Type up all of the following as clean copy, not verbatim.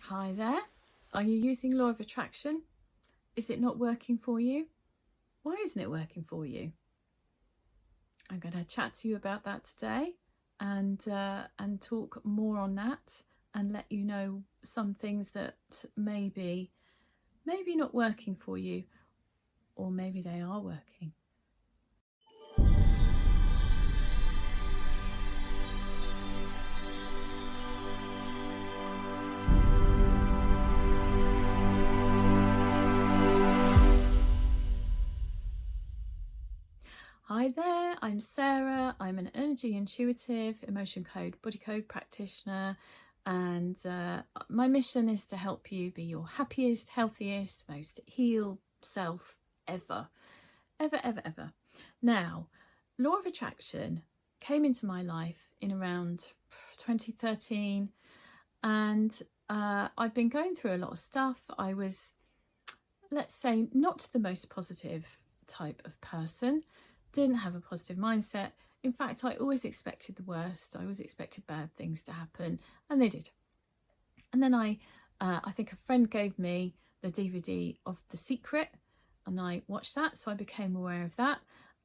Hi there. Are you using law of attraction? Is it not working for you? Why isn't it working for you? I'm going to chat to you about that today and talk more on that and let you know some things that maybe not working for you, or maybe they are working. Hi there, I'm Sarah. I'm an energy intuitive, emotion code, body code practitioner, and my mission is to help you be your happiest, healthiest, most healed self ever. Now, law of attraction came into my life in around 2013, and I've been going through a lot of stuff. I was, let's say, not the most positive type of person. Didn't have a positive mindset. In fact, I always expected the worst. I always expected bad things to happen, and they did. And then I think a friend gave me the DVD of The Secret, and I watched that, so I became aware of that.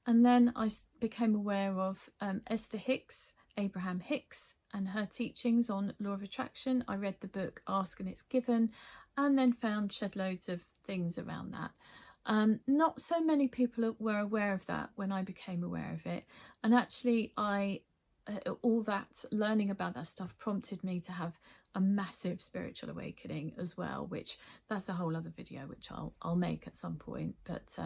And then I became aware of Esther Hicks, Abraham Hicks, and her teachings on law of attraction. I read the book Ask and It's Given, and then found shed loads of things around that. Not so many people were aware of that when I became aware of it, and actually all that learning about that stuff prompted me to have a massive spiritual awakening as well, which that's a whole other video which I'll make at some point, but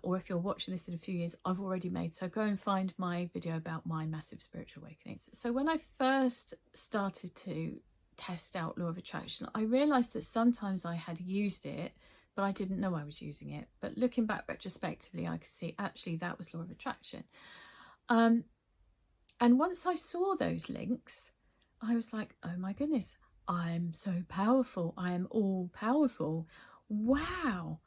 or if you're watching this in a few years, I've already made, so go and find my video about my massive spiritual awakening. So when I first started to test out law of attraction, I realized that sometimes I had used it but I didn't know I was using it. But looking back retrospectively, I could see actually that was law of attraction. And once I saw those links, I was like, oh my goodness, I'm so powerful. I am all powerful. Wow.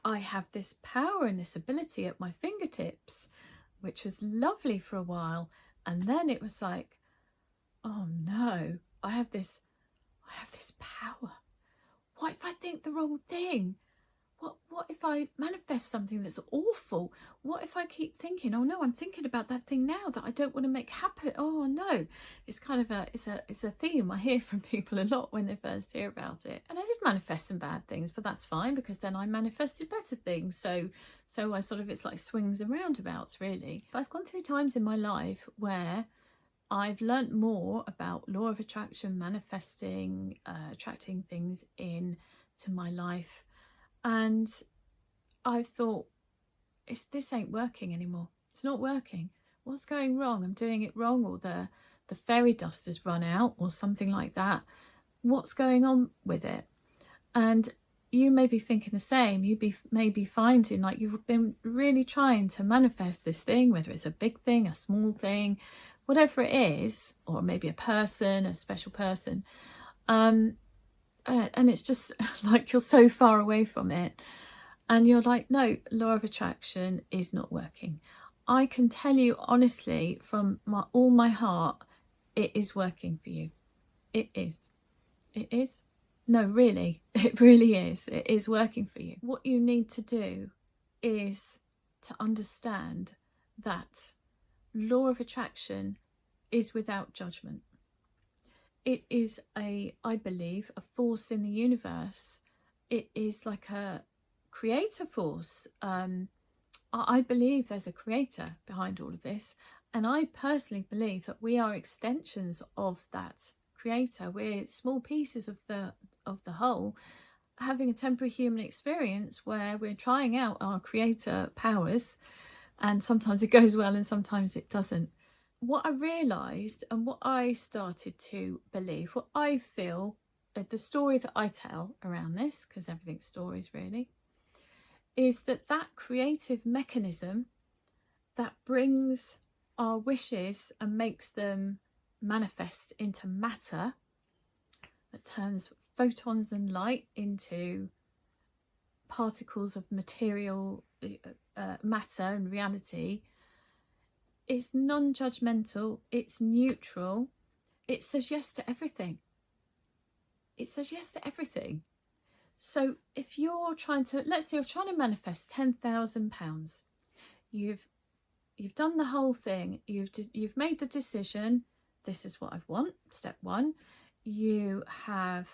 I have this power and this ability at my fingertips, which was lovely for a while. And then it was like, oh no, I have this power. What if I think the wrong thing? What if I manifest something that's awful? What if I keep thinking, oh no, I'm thinking about that thing now that I don't want to make happen? Oh no. It's kind of it's a theme I hear from people a lot when they first hear about it. And I did manifest some bad things, but that's fine, because then I manifested better things. So I sort of, it's like swings and roundabouts really. But I've gone through times in my life where I've learnt more about law of attraction, manifesting, attracting things into my life, and I've thought, this ain't working anymore. It's not working. What's going wrong? I'm doing it wrong, or the fairy dust has run out, or something like that. What's going on with it? And you may be thinking the same. You may be finding like you've been really trying to manifest this thing, whether it's a big thing, a small thing, whatever it is, or maybe a person, a special person, and it's just like you're so far away from it, and you're like, no, law of attraction is not working. I can tell you honestly from all my heart, it is working for you. It is. No, really, it really is. It is working for you. What you need to do is to understand that law of attraction is without judgment. It is I believe, a force in the universe. It is like a creator force. I believe there's a creator behind all of this, and I personally believe that we are extensions of that creator. We're small pieces of the whole, having a temporary human experience where we're trying out our creator powers, and sometimes it goes well and sometimes it doesn't. What I realised, and what I started to believe, what I feel, the story that I tell around this, because everything's stories really, is that creative mechanism that brings our wishes and makes them manifest into matter, that turns photons and light into particles of material matter and reality, it's non-judgmental, it's neutral, it says yes to everything. it says yes to everything. So if you're trying to, let's say you're trying to manifest £10,000, you've done the whole thing, you've made the decision, this is what I want, step one. You have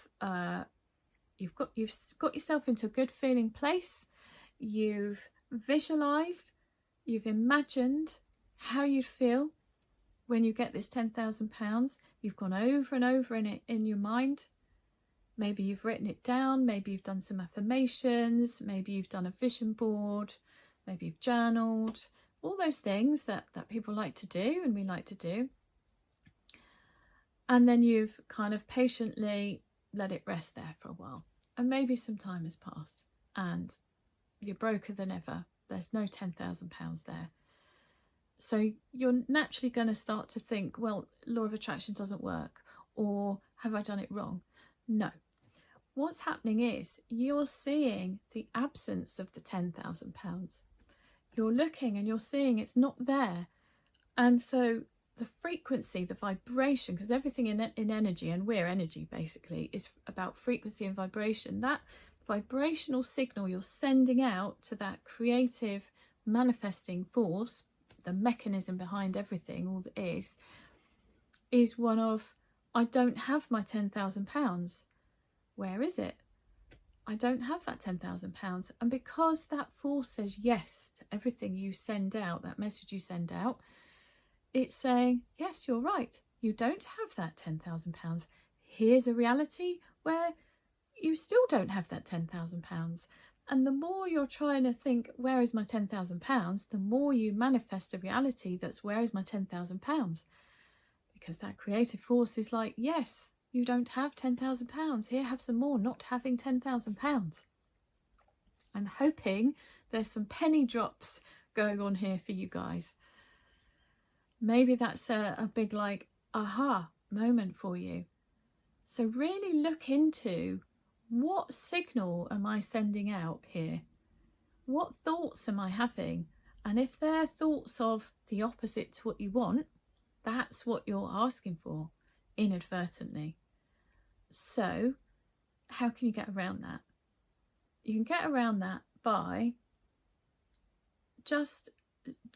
you've got yourself into a good feeling place. You've visualized, you've imagined how you'd feel when you get this £10,000. You've gone over and over in your mind. Maybe you've written it down, maybe you've done some affirmations, maybe you've done a vision board, maybe you've journaled, all those things that people like to do and we like to do. And then you've kind of patiently let it rest there for a while. And maybe some time has passed and you're broker than ever. There's no £10,000 there. So you're naturally going to start to think, well, law of attraction doesn't work, or have I done it wrong? No. What's happening is you're seeing the absence of the £10,000. You're looking and you're seeing it's not there. And so the frequency, the vibration, because everything in energy, and we're energy basically, is about frequency and vibration. That vibrational signal you're sending out to that creative manifesting force, the mechanism behind everything, all that is one of, I don't have my £10,000. Where is it? I don't have that £10,000. And because that force says yes to everything you send out, that message you send out, it's saying, yes, you're right. You don't have that £10,000. Here's a reality where you still don't have that £10,000. And the more you're trying to think, where is my £10,000? The more you manifest a reality that's, where is my £10,000? Because that creative force is like, yes, you don't have £10,000. Here, have some more, not having £10,000. I'm hoping there's some penny drops going on here for you guys. Maybe that's a big like aha moment for you. So really look into, what signal am I sending out here? What thoughts am I having? And if they're thoughts of the opposite to what you want, that's what you're asking for inadvertently. So how can you get around that? You can get around that by just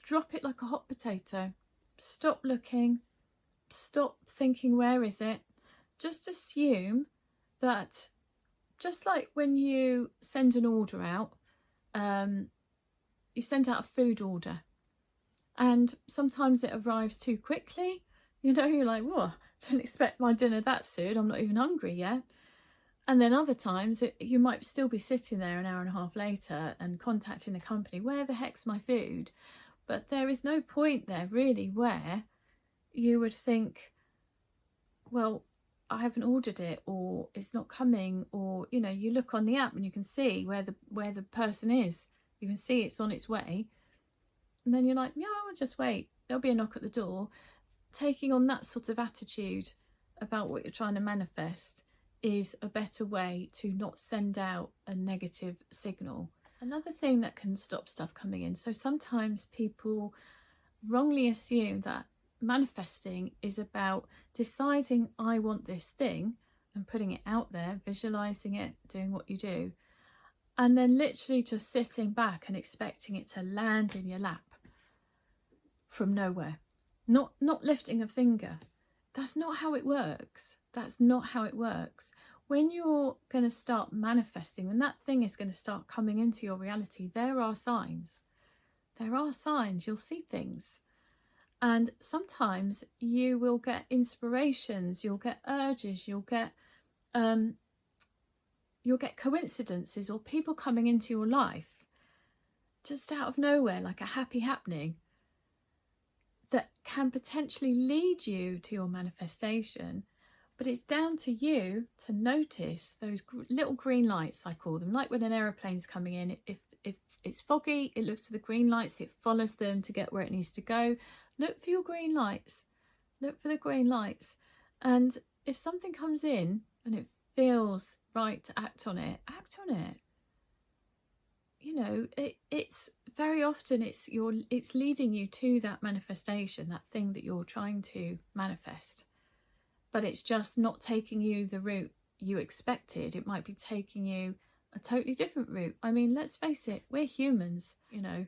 drop it like a hot potato. Stop looking, stop thinking, where is it? Just assume that, just like when you send an order out, you send out a food order and sometimes it arrives too quickly. You know, you're like, whoa, don't expect my dinner that soon. I'm not even hungry yet. And then other times you might still be sitting there an hour and a half later and contacting the company, where the heck's my food? But there is no point there really where you would think, well, I haven't ordered it, or it's not coming, or, you know, you look on the app and you can see where the person is. You can see it's on its way. And then you're like, yeah, I'll just wait. There'll be a knock at the door. Taking on that sort of attitude about what you're trying to manifest is a better way to not send out a negative signal. Another thing that can stop stuff coming in. So sometimes people wrongly assume that manifesting is about deciding I want this thing and putting it out there, visualizing it, doing what you do, and then literally just sitting back and expecting it to land in your lap from nowhere. Not lifting a finger. That's not how it works. That's not how it works. When you're going to start manifesting, when that thing is going to start coming into your reality, there are signs. There are signs. You'll see things. And sometimes you will get inspirations, you'll get urges, you'll get coincidences, or people coming into your life just out of nowhere, like a happy happening, that can potentially lead you to your manifestation. But it's down to you to notice those little green lights, I call them, like when an aeroplane's coming in. If it's foggy, it looks for the green lights, it follows them to get where it needs to go. Look for your green lights. Look for the green lights. And if something comes in and it feels right to act on it, act on it. You know, it's very often it's leading you to that manifestation, that thing that you're trying to manifest. But it's just not taking you the route you expected. It might be taking you a totally different route. I mean, let's face it, we're humans, you know.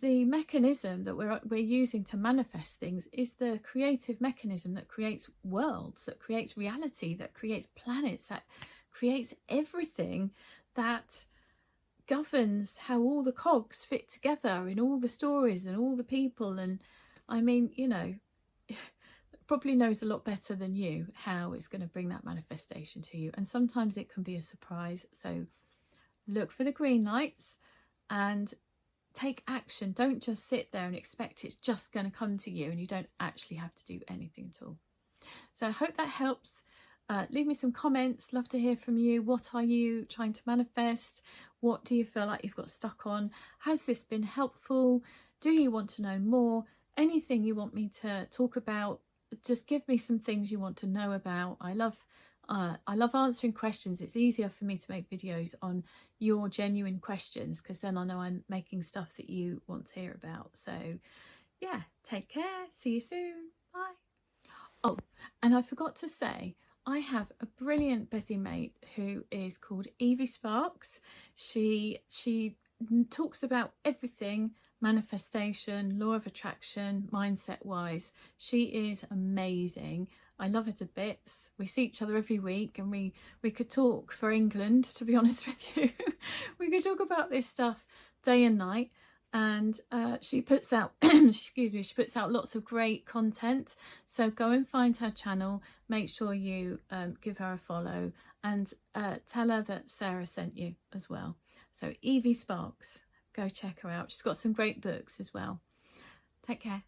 The mechanism that we're using to manifest things is the creative mechanism that creates worlds, that creates reality, that creates planets, that creates everything that governs how all the cogs fit together in all the stories and all the people. And I mean, you know, probably knows a lot better than you how it's going to bring that manifestation to you. And sometimes it can be a surprise. So look for the green lights and take action. Don't just sit there and expect it's just going to come to you and you don't actually have to do anything at all. So I hope that helps. Leave me some comments. Love to hear from you. What are you trying to manifest? What do you feel like you've got stuck on? Has this been helpful? Do you want to know more? Anything you want me to talk about, just give me some things you want to know about. I love answering questions. It's easier for me to make videos on your genuine questions because then I know I'm making stuff that you want to hear about. So yeah, take care. See you soon. Bye. Oh, and I forgot to say, I have a brilliant busy mate who is called Evie Sparks. She talks about everything manifestation, law of attraction, mindset wise. She is amazing. I love her to bits. We see each other every week and we could talk for England, to be honest with you. We could talk about this stuff day and night. And she puts out excuse me, she puts out lots of great content, so go and find her channel. Make sure you give her a follow and tell her that Sarah sent you as well. So Evie Sparks, go check her out. She's got some great books as well. Take care.